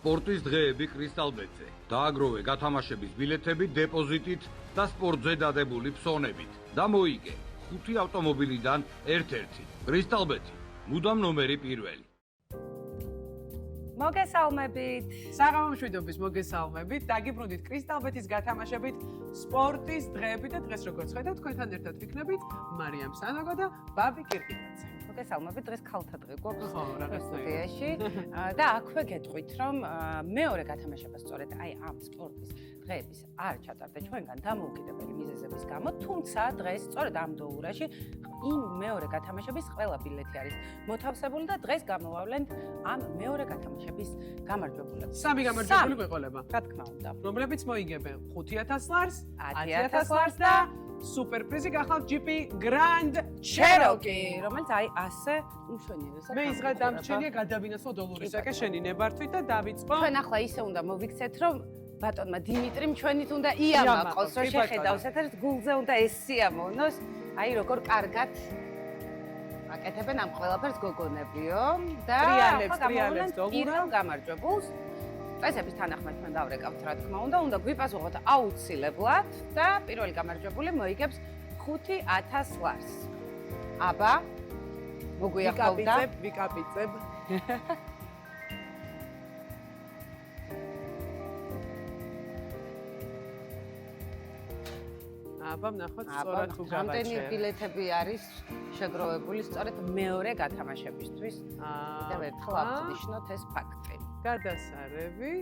სპორტის დღეები კრისტალბეტზე. დააგროვე გათამაშების ბილეთები დეპოზიტით და სპორტზე დადებული ფსონებით და მოიგე 5 ავტომობილიდან ერთ-ერთი. კრისტალბეტი, მუდამ ნომერი პირველი. მოგესალმებით. საღამომშვიდობის მოგესალმებით. დაგიბრუნდით კრისტალბეტის გათამაშებით სპორტის დღეები და დღეს როგორც ხედავთ, თქვენთან ერთად ვიქნებით მარიამ სანაგო და ბაბი კირკიტაძე. მოგესალმებით. დღეს ქალთა დღე გვაქვს რაღაცნაირად. სტუდიაში და აქვე გეტყვით, რომ მეორე გათამაშება სწორედ აი ამ სპორტის დღეების არ ჩატარდა ჩვენგან დამოუკიდებელი მიზეზების გამო, თუმცა დღეს სწორედ ამ დოურაში იმ მეორე გათამაშების ყველა ბილეთი არის მოთავსებული და დღეს გამოვავლენთ ამ მეორე გათამაშების გამარჯვებულებს. სამი გამარჯვებული გვეყოლება. რა თქმა უნდა. რომლებიც მოიგებენ 5000 ლარს, 10000 ლარს და სუპერპრიზი გახავთ GP Grand Cherokee, რომელიც აი ასე უმშვენიერესად. მე ისღა დამრჩენია გადავინაცვლო დოლურისაკე შენი ნებართვით და დავიწყო. ჩვენ ახლა ისე უნდა მოვიქცეთ, რომ ბატონმა დიმიტრიმ ჩვენით უნდა იამაყოს, რომ შეხედავს, ერთ გულზე უნდა ესიამოვნოს. აი როგორ კარგად აკეთებენ ამ ყველაფერს გოგონებიო და ტრიალებს პირველ გამარჯვებულს წესების თანახმად ჩვენ დავრეკავთ, რა თქმა უნდა გვიპასუხოთ აუცილებლად და პირველი გამარჯვებული მოიგებს 5000 ლარს. აბა მოგვიახავდა ვიკაპიცებ. აბა ნახოთ სწორად თუ გავაჩერე. რამდენი ბილეთები არის შეგროვებული სწორედ მეორე გათამაშებისთვის. კიდევ ერთხელ აღნიშნოთ ეს ფაქტი. გადასარევი.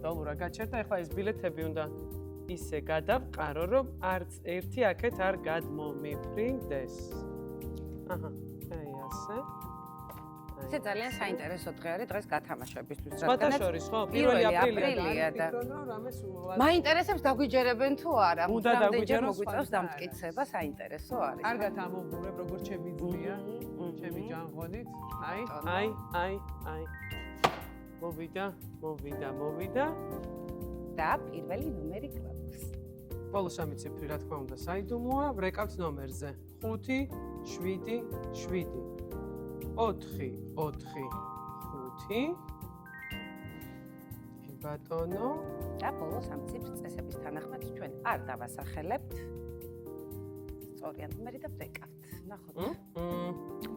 დოლურა გაჩერდა, ეხლა ეს ბილეთები უნდა ისე გადავყარო, რომ არც ერთი აქეთ არ გადმომიფრინდეს. აი ასე. ეს ძალიან საინტერესო დღე არის დღეს გათამაშებისთვის, რადგანაც შორის ხო 1 აპრილია და მაინტერესებს დაგვიჯერებენ თუ არა? უნდა დაგვიჯეროს, მოგვიწევს დამტკიცება, საინტერესო არის. კარგად ამოვურებ, როგორ ჩემი ძმია, ჩემი ჯანღონით. აი. მოვიდა. და პირველი ნომერი გვაქვს. ბოლო სამი ციფრი, რა თქმა უნდა, საიდუმლოა, ვრეკავთ ნომერზე. 5 7 7 4 ბატონო და ბოლო სამი ციფრი წესების თანახმად ჩვენ არ დავასახელებთ. სწორია ნომერი და ვრეკავთ. ნახოთ.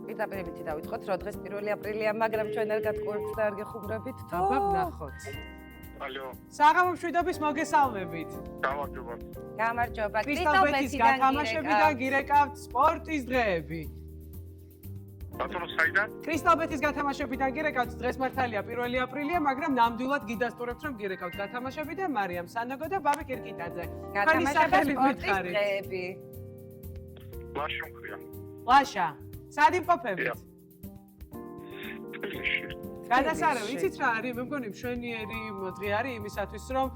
პირდაპირ დავიწყოთ, რომ დღეს 1 აპრილია, მაგრამ ჩვენ არ გატყუებთ და არ გეხუმრებით. აბა ნახოთ. ალო. საღამომშვიდობის მოგესალმებით. გამარჯობა. კრისტალბეტის გათამაშებიდან გირეკავთ სპორტის დღეები. ბატონო საიდან? კრისტალბეტის გათამაშებიდან გირეკავთ დღეს მართალია 1 აპრილია, მაგრამ ნამდვილად გიდასტურებთ, რომ გირეკავთ გათამაშები და მარიამ სანაგო და ბაბი კირკიტაძე. გათამაშება სპორტის დღეები. ლაშა მქრია. ლაშა. სად იმყოფებით? თბილისში. გადასარევი, იცით რა არის? მე მგონი მშვენიერი დღე არის იმისათვის, რომ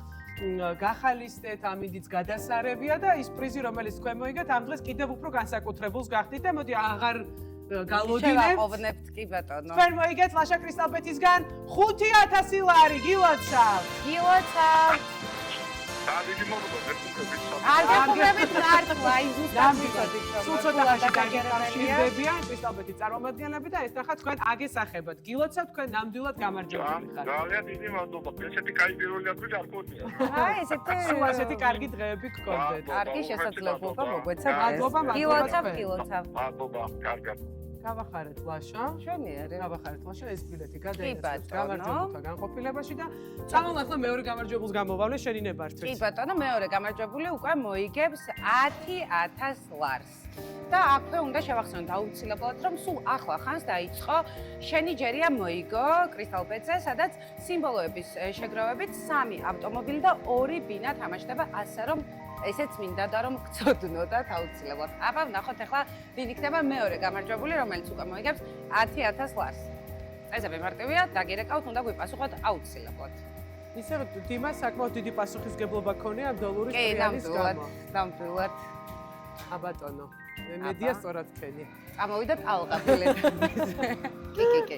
გახალისდეთ, ამინდიც გადასარევია და ის პრიზი, რომელიც თქვენ მოიგეთ, ამ დღეს კიდევ უფრო განსაკუთრებულს გახდით და მოდი აღარ გალოდინებთ. შევაყოვნებთ კი ბატონო. თქვენ მოიგეთ ლაშა კრისტალბეტისგან 5000 ლარი, გილოცავ. დაიდი მოგობა, მეკუთვნებით. არ გეკუთვნებით მართლა, ზუსტად სულ ცოტა ხანში დაგიკავშირდებიან კრისტალბეტის წარმომადგენლები და ეს ნახა თქვენ აგესახებათ. გილოცავ, თქვენ ნამდვილად გამარჯვებული ხართ. ძალიან დიდი მადლობა. ესეთი კაი პირველი აპრილი არ გქონია. აი ესეთი სულ ასეთი კარგი დღეები გქონდეთ. კარგი შესაძლებლობა მოგვეცათ. მადლობა, გილოცავ. მადლობა, კარგად. გავახარეთ ლაშა. მშვენიერი. გავახარეთ ლაშა, ეს ბილეთი გადაინაცვლეთ ბატონო. გამარჯვებულთა განყოფილებაში და წამოვახლა მეორე გამარჯვებულს გამოვავლე შენი ნებართვით. კი ბატონო, მეორე გამარჯვებული უკვე მოიგებს 10000 ლარს. და აქვე უნდა შევახსენოთ აუცილებლად, რომ სულ ახლა ხანს დაიწყო შენი ჯერია მოიგო კრისტალბეტზე, სადაც სიმბოლოების შეგროვებით 3 ავტომობილი და 2 ბინა თამაშდება, ასე რომ ესეც მინდა და რომ გწოდნოდათ აუცილებლად. აბა ვნახოთ ახლა ვინ იქნება მეორე გამარჯვებული, რომელიც უკვე მოიგებს 10000 ლარს. წესები მარტივია, დაგირეკავთ, უნდა გვიპასუხოთ აუცილებლად. ისე დიმას საკმაოდ დიდი პასუხისგებლობა ქონია ამ დოლურის პრიზის გამო. ნამდვილად. აბატონო, მე მედია სწორად თქვენი. წამოვიდეთ ალყა ბილეთებზე. კი.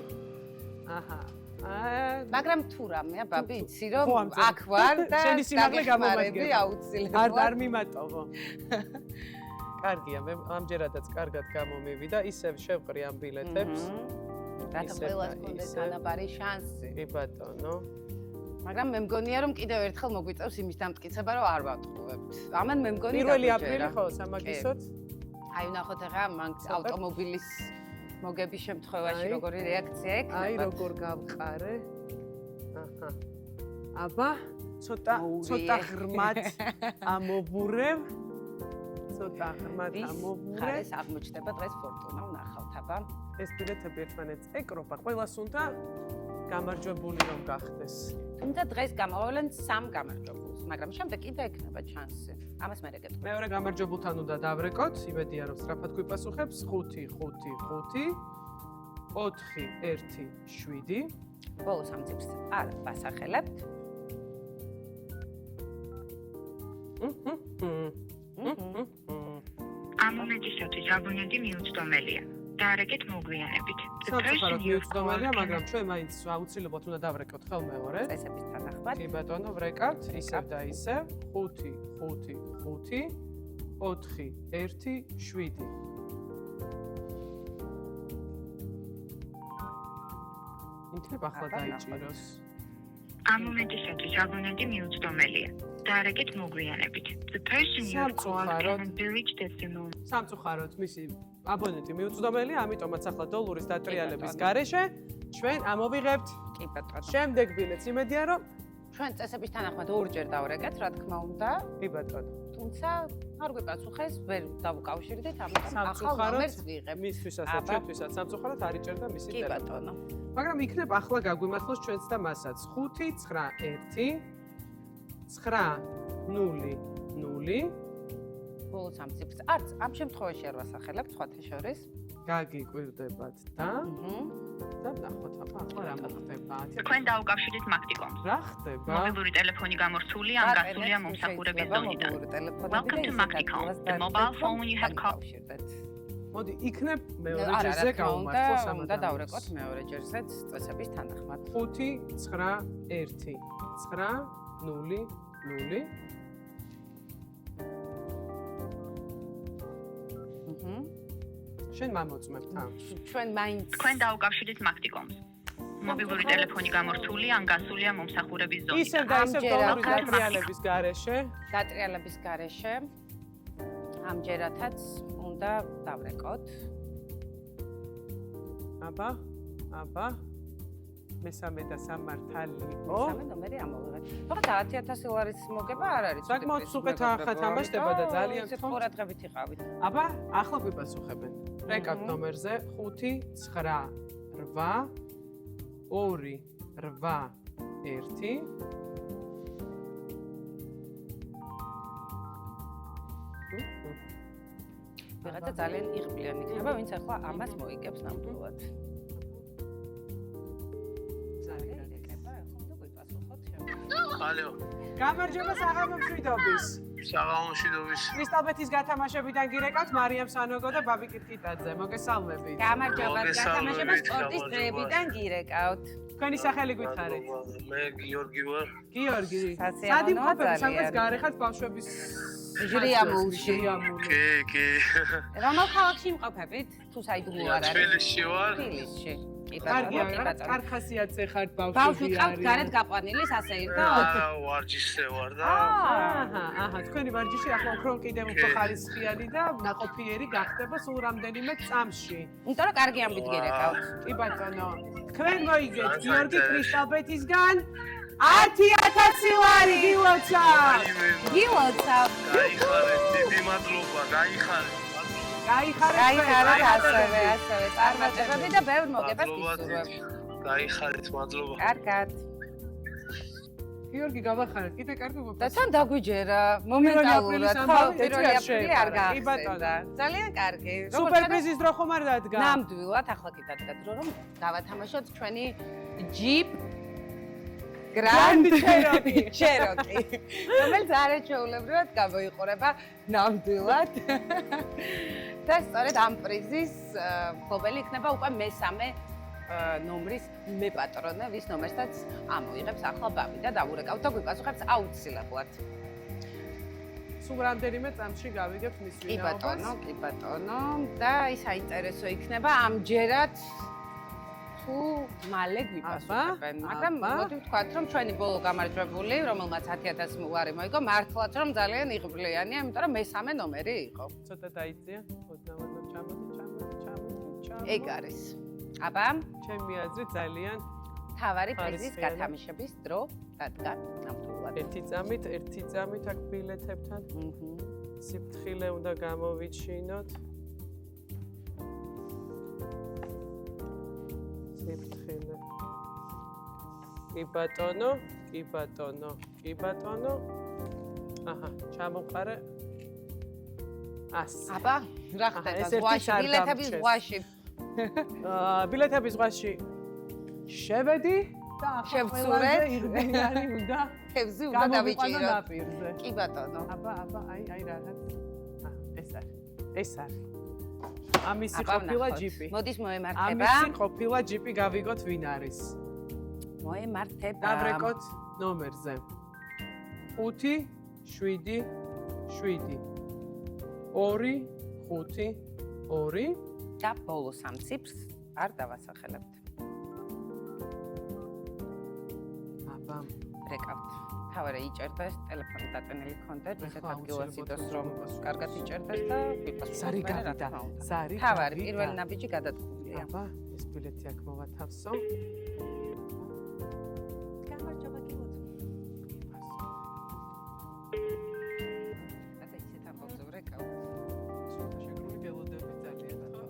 აჰა. მაგრამ თუ რამეა, ბაბი, იცი რომ აქ ვარ და შენი სიმაღლე გამომადგება. აუცილებლად. არ მიმატოვო. კარგია, მე ამჯერადაც კარგად გამომივიდა, ისევ შევყრი ამ ბილეთებს. რათა ყველას კონდეს თანაბარი შანსი. კი ბატონო. მაგრამ მე მგონია რომ კიდევ ერთხელ მოგვიწევს იმის დამტკიცება რომ არ ვატყუებთ. ამან მე მგონი 1 აპრილი ხო სამაგისოთ? აი ვნახოთ ახლა მან ავტომობილის მოგების შემთხვევაში როგორი რეაქცია ექნება. აი როგორ გავყარე. აჰა. აბა, ცოტა ღრმად ამობურებ. ცოტა ღრმად ამობურებ. ხარეს აღმოჩნდება დღეს ფორტუნა ვნახავთ აბა. ეს ბილეთები ერთმანეთს ეკრობა. ყველას უნდა გამარჯვებული რომ გახდეს. თუმცა დღეს გამოვავლენ 3 გამარჯვებულს, მაგრამ შემდეგ კიდე ექნება ჩანსი. ამას მე რეგეთ. მეორე გამარჯვებულთან უნდა დავრეკოთ, იმედია რომ სწრაფად გვიპასუხებს 5 5 5 4 1 7. ბოლოს ამ ციფრს არ ვასახელებთ. ამ მომენტისათვის აბონენტი მიუწვდომელია. დაარეკეთ მოგვიანებით. სამწუხაროდ მიუწვდომელია, მაგრამ ჩვენ მაინც აუცილებლად უნდა დავრეკოთ ხოლმე. წესების თანახმად. კი ბატონო, ვრეკავთ ისევ და ისევ 5 5 5 4 1 7. იქნება ახლა დაიჭიროს. ამ მომენტისათვის აბონენტი მიუწვდომელია. დაარეკეთ მოგვიანებით. The person you are calling can be reached at the moment. სამწუხაროდ მისი აბონენტი მიუწვდომელია, ამიტომაც ახლა დოლარის დატრიალების გარეშე ჩვენ ამოვიღებთ კი ბატონო. შემდეგ ბილეთს. იმედია რომ ჩვენ წესების თანახმად ორჯერ დავრეკეთ, რა თქმა უნდა. კი ბატონო. თუმცა არ გვიპასუხეს, ვერ დავუკავშირდით, ამიტომ ახალ სამწუხაროდ ნომერს ვიღებთ. მისთვისაც და ჩვენთვისაც სამწუხაროდ არ იჭერდა მისი კი ტელეფონი. ბატონო. მაგრამ იქნებ ახლა გაგვიმართლოს ჩვენც და მასაც 591 900 ბოლოს ამ ციფრს არც ამ შემთხვევაში არ ვასახელებთ სხვათა შორის. გაგიკვირდებათ და ვნახოთ ახლა რა მოხდება. თქვენ დაუკავშირდით მაქტიკომს. რა ხდება? მობილური ტელეფონი გამორთულია ან გასულია მომსახურების ზონიდან. Welcome to Macticom. The mobile phone you have called. მოდი, იქნებ მეორე ჯერზე გავუმართლოს ამ და დავრეკოთ მეორე ჯერზეც წესების თანახმად. 591 900 შენ მამოწმებ თან. ჩვენ მაინც თქვენ დაუკავშირდით მაქტიკომს. მობილური ტელეფონი გამორთულია ან გასულია მომსახურების ზონიდან. ისევ და ისევ დოლარის დატრიალების გარეშე. დატრიალების გარეშე ამჯერადაც უნდა დავრეკოთ. აბა. მესამე და სამართალი. მესამე ნომერი ამოვიღეთ. თორე 10000 ლარის მოგება არ არის. საკმაოდ სუპეთ ახლა თამაშდება და ძალიან ისე ყურადღებით იყავით. აბა, ახლა გვიპასუხებენ. რეკავთ ნომერზე 598 281 ვიღაცა ძალიან იღბლიანი იქნება, ვინც ახლა ამას მოიგებს ნამდვილად. ალო. გამარჯობა საღამომშვიდობის. საღამომშვიდობის. კრისტალბეთის გათამაშებიდან გირეკავთ მარიამ სანოგო და ბაბი კირკიტაძე. მოგესალმებით. გამარჯობა გათამაშება სპორტის დღეებიდან გირეკავთ. თქვენი სახელი გითხარით? მე გიორგი ვარ. გიორგი. სასიამოვნოა სადი მყოფები ძალიან. სადღაც გარეხათ ბავშვების ჟრიამულში. კი. რომელ ქალაქში იმყოფებით? თუ საიდუმლო არ არის. თბილისში ვარ. თბილისში. კი კარგია, ბატონო, კი რაღაც ბატონო. კარგ ხასიათზე ხართ ბავშვი ბავშვები ყავთ გარეთ გაყვანილი სასეირნო? ვარჯიშზე ვარ და აჰა, თქვენი ვარჯიში ახლა უფრო კიდევ უფრო ხარისხიანი და ნაყოფიერი გახდება სულ რამდენიმე წამში. იმიტომ რომ კარგი ამბით გირეკავთ. კი ბატონო, თქვენ მოიგეთ გიორგი კრისტალბეთისგან 10000 ლარი გილოცა. გილოცა. გაიხარეთ, დიდი მადლობა, გაიხარეთ. გაიხარეთ ასევე. წარმატებები და ბევრ მოგებას გისურვებ. გაიხარეთ, მადლობა. კარგად. გიორგი გავახარეთ, კიდე კარგი და მოგება. თან დაგვიჯერა მომენტალურად, ხო, 1 აპრილი არ კი ბატონო. გაახსენდა. ძალიან კარგი. სუპერპრიზის დრო ხომ არ დადგა? ნამდვილად ახლა კი დადგა დრო რომ დავათამაშოთ ჩვენი Jeep Grand Cherokee. რომელიც არაჩვეულებრივად გამოიყურება ნამდვილად. და სწორედ ამ პრიზის მფლობელი იქნება უკვე მესამე ნომრის მეპატრონე, ვის ნომერსაც ამოიღებს ახლა ბაბი და დავურეკავთ და გვიპასუხებს აუცილებლად. სულ რამდენიმე წამში გავიგებთ მის ვინაობას. კი ბატონო. და ის საინტერესო იქნება ამჯერად თუ მალე გვიპასუხებენ. მაგრამ მოდი ვთქვათ, რომ ჩვენი ბოლო გამარჯვებული, რომელმაც 10000 ლარი მოიგო, მართლაც რომ ძალიან იღბლიანია, იმიტომ რომ მესამე ნომერი იყო. ცოტა დაიწია. ჩამოდი. ეგ არის. აბა, ჩემი აზრით ძალიან თავარი პრიზის გათამაშების დრო დადგა ნამდვილად. ერთი წამით აქ ბილეთებთან სიფრთხილე უნდა გამოვიჩინოთ. სიფრთხილე. კი ბატონო. აჰა, ჩამოყარე. ასე. აბა, რა ხდება ზღვაში, ბილეთების ზღვაში? ბილეთების ზღვაში შევედი და შევცურეთ. ირგვლივ უნდა თევზი უნდა დავიჭიროთ. ნაპირზე. კი ბატონო. აბა, აი რაღაც. ეს არის. ამისი ყოფილა ჯიპი. მოდის მოემართება. ამისი ყოფილა ჯიპი გავიგოთ ვინ არის. მოემართება. დავრეკოთ ნომერზე. 5 7 7 2 5 2 და ბოლო 3 ციფრს არ დავასახელებთ. აბა, რეკავთ. თავარი იჭერდეს, ტელეფონი დაწენილი გქონდეთ, ისეთ ადგილას იდოს, რომ კარგად იჭერდეს და ვიპასუხოთ. ზარი გავიდა. თავარი პირველი ნაბიჯი გადადგმულია. აბა, ეს ბილეთი აქ მოვათავსო. გამარჯობა გიგოთ. და ისეთ ამბობზე ვრეკავთ. ცოტა შეგრული გელოდები ძალიან ხო?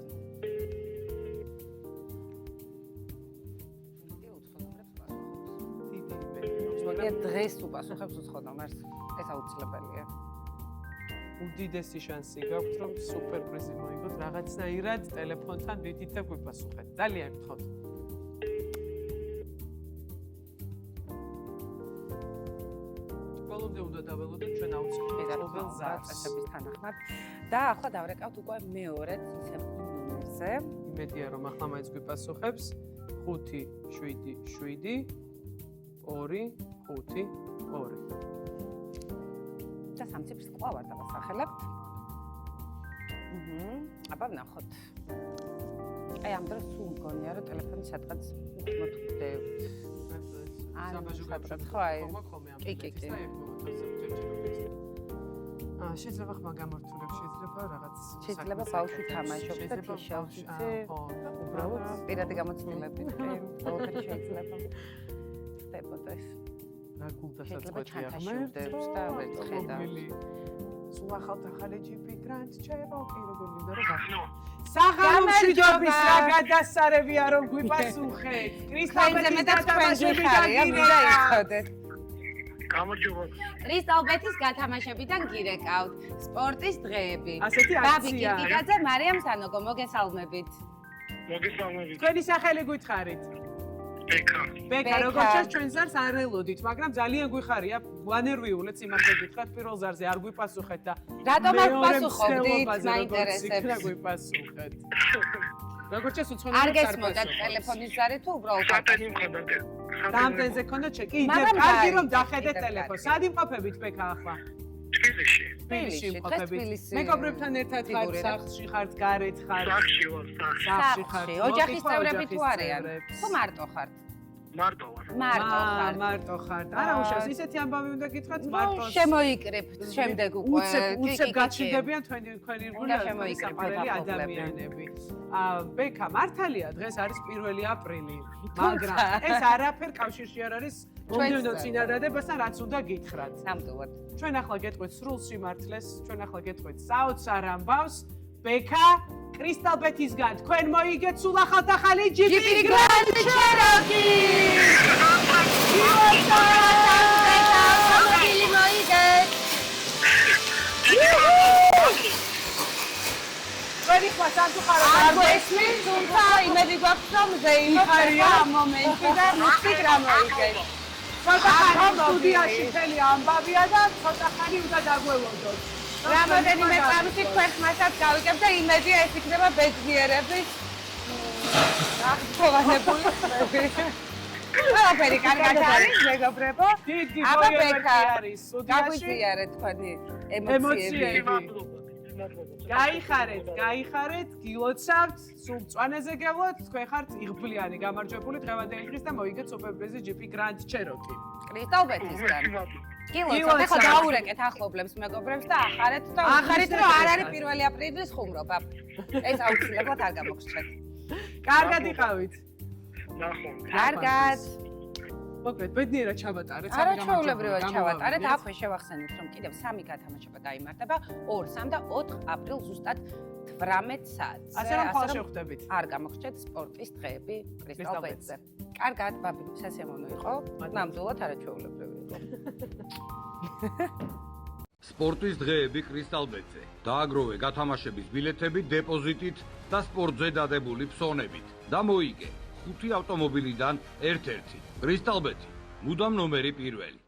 მაგრამ დღეს უპასუხებს უცხო ნომერს. ეს აუცილებელია. უდიდესი შანსი გაქვთ, რომ სუპერ პრიზი მოიგოთ რაღაცნაირად ტელეფონთან მიდით და გვიპასუხეთ. ძალიან გთხოვთ. ბოლომდე უნდა დაველოდოთ ჩვენ აუცილებლად ყოველ ზარს. წესების თანახმად. და ახლა დავრეკავთ უკვე მეორედ ისევ ნომერზე. იმედია რომ ახლა მაინც გვიპასუხებს 5 7 7 2 5 2 და 3 ციფრს კვლავ არ დავასახელებთ. აბა ვნახოთ. აი ამ დროს სულ მგონია რომ ტელეფონი სადღაც მოთხოვდევთ. საბაჟო გაფრთხილება ხო აი. კი. შეიძლება ხმა გამორთულებს, შეიძლება რაღაც შეიძლება ბავშვი თამაშობს და თიშავს, იცი? უბრალოდ პირადი გამოცდილებით, კი, ყველაფერი შეიძლება. ხდებოდეს. რა გულდასაც შეიძლება ყვეთი ჩანთაშიუდებს და ვერ ხედავ. სულ ახალ ჯიპი გრანდ ჩაება, კი როგორ მინდა რომ გახსნო. საღამომშვიდობის რა გადასარევია რომ გვიპასუხეთ. ქრისტალბეთის გათამაშებიდან მინდა იხოდეთ. გამარჯობა. ქრისტალბეთის გათამაშებიდან გირეკავთ. სპორტის დღეები. ასეთი ბაბი აქცია. კირკიკაძე, მარიამ სანოგო, მოგესალმებით. მოგესალმებით. თქვენი სახელი გვითხარით. ბეკა, როგორც ჩანს ჩვენ ზარს არ ელოდით, მაგრამ ძალიან გვიხარია, ვანერვიულეთ სიმართლე გითხრათ, პირველ ზარზე არ გვიპასუხეთ და რატომ არ გვპასუხობდით? მაინტერესებს. რა გვიპასუხეთ? როგორც ჩანს უცხო არ გესმოდათ ტელეფონის ზარი თუ უბრალოდ სატენი მქონდა. დამტენზე ქონდა ჩეკი, მაგრამ კარგი რომ გაიგეთ, დახედეთ კიდევ ტელეფონს. კარგი. სად იმყოფებით ბეკა ახლა? თბილისში. თბილისში დღეს იმყოფებით. თბილისი მეგობრებთან ერთად ხართ, ფიგურირებთ. სახლში ხართ, გარეთ ხართ, სახში ვარ, სახში. სახლში ხართ. სახლში, ოჯახის მოგიხვა წევრები თუ ოჯახის არიან? წევრებს? თუ მარტო ხართ? მარტო ვარ. მარტო ხართ. მარტო ხართ. არა უშავს, ისეთი ამბავი უნდა გითხრათ, მარტო. შემოიკრებთ შემდეგ უკვე. უცებ გაჩნდებიან თქვენი უნდა შემოიკრიბოთ საყვარელი ახლობლები. ადამიანები. ბეკა, მართალია, დღეს არის 1 აპრილი, მაგრამ ეს არაფერ კავშირში არ არის მომდევნო წინადადებასთან, რაც უნდა გითხრათ. ნამდვილად. ჩვენ ახლა გეტყვით სრულ სიმართლეს, ჩვენ ახლა გეტყვით საოცარ ამბავს. ბეკა, კრისტალბეთისგან თქვენ მოიგეთ სულ ახალ-ახალი ჯიპი გრანდ ჩეროკი! автомобილი მოიგეთ! თქვენი ხმა სამწუხაროდ არ არ გვესმის, თუმცა იმედი გვაქვს, რომ ზეიმოხარია ამ მომენტში და მისთვის რა მოიგეთ. ცოტა ხანი სტუდიაში მთელი ამბავია და ცოტა ხანი უნდა დაგველოდოთ. რამოდენიმე წამში თქვენ ხმასაც გავიგებ და იმედია ეს იქნება ბედნიერების აღწოვანებული ხმები. ყველაფერი კარგად არის, მეგობრებო. დიდი აბა გოიებრი ბეკა, არის სტუდიაში. გაგვიზიარეთ თქვენი ემოციები. ემოციები. მადლობა. გაიხარეთ, გილოცავთ, სულ მწვანეზე გელოთ, თქვენ ხართ იღბლიანი გამარჯვებული დღევანდელი დღის და მოიგეთ სუპერპრიზი GP Grand Cherokee. კრისტალბეთისგან. მადლობა. გილოცავთ, ეხლა დაურეკეთ ახლობლებს მეგობრებს და ახარეთ და ახარით რომ არ არის 1 აპრილის ხუმრობა. ეს აუცილებლად არ გამოგრჩეთ. კარგად იყავით. ნახოთ. კარგად. მოკლედ, ბედნიერად ჩავატარეთ. არაჩვეულებრივად ჩავატარეთ. აქვე შევახსენეთ, რომ კიდევ 3 გათამაშება გაიმართება 2, 3 და 4 აპრილს ზუსტად 18 საათზე. ასე რომ ხვალ შევხვდებით. არ გამოგრჩეთ სპორტის დღეები კრისტალბეთზე. კარგად, ბაბი, სასიამოვნო იყო. ნამდვილად არაჩვეულებრივი იყო. სპორტის დღეები კრისტალბეთზე. დააგროვე გათამაშების ბილეთები დეპოზიტით და სპორტზე დადებული ფსონებით და მოიგე 5 ავტომობილიდან ერთ-ერთი. კრისტალბეთი, მუდამ ნომერი 1.